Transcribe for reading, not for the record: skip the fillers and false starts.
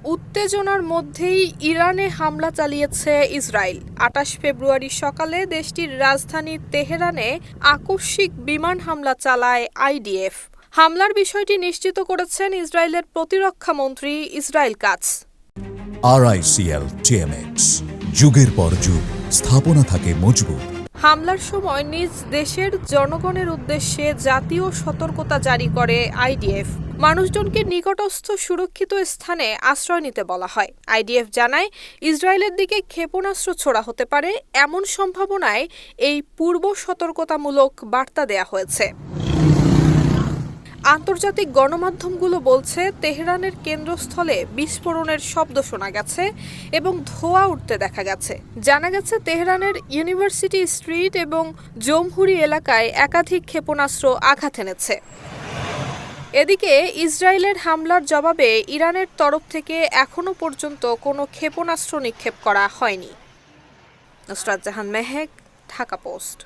উত্তেজনার মধ্যেই ইরানে হামলা চালিয়েছে ইসরায়েল। ২৮ ফেব্রুয়ারি সকালে দেশটির রাজধানী তেহরানে আকস্মিক বিমান হামলা চালায় আইডিএফ। হামলার বিষয়টি নিশ্চিত করেছেন ইসরায়েলের প্রতিরক্ষা মন্ত্রী ইসরায়েল কাটজ। RICL TMX, যুগের পর যুগ স্থাপনা থাকে মজবুত। হামলার সময় নিজ দেশের জনগণের উদ্দেশ্যে জাতীয় সতর্কতা জারি করে আইডিএফ। মানুষজনকে নিকটস্থ সুরক্ষিত স্থানে আশ্রয় নিতে বলা হয়। আইডিএফ জানায়, ইসরায়েলের দিকে ক্ষেপণাস্ত্র ছোড়া হতে পারে এমন সম্ভাবনায় এই পূর্ব সতর্কতামূলক বার্তা দেয়া হয়েছে। আন্তর্জাতিক গণমাধ্যমগুলো বলছে, তেহরানের কেন্দ্রস্থলে বিস্ফোরণের শব্দ শোনা গেছে এবং ধোঁয়া উঠতে দেখা গেছে। জানা গেছে, তেহরানের ইউনিভার্সিটি স্ট্রিট এবং জমহুরি এলাকায় একাধিক ক্ষেপণাস্ত্র আঘাত এনেছে। এদিকে ইসরায়েলের হামলার জবাবে ইরানের তরফ থেকে এখনো পর্যন্ত কোনো ক্ষেপণাস্ত্র নিক্ষেপ করা হয়নি। নুসরাত জাহান মেহেক, ঢাকা পোস্ট।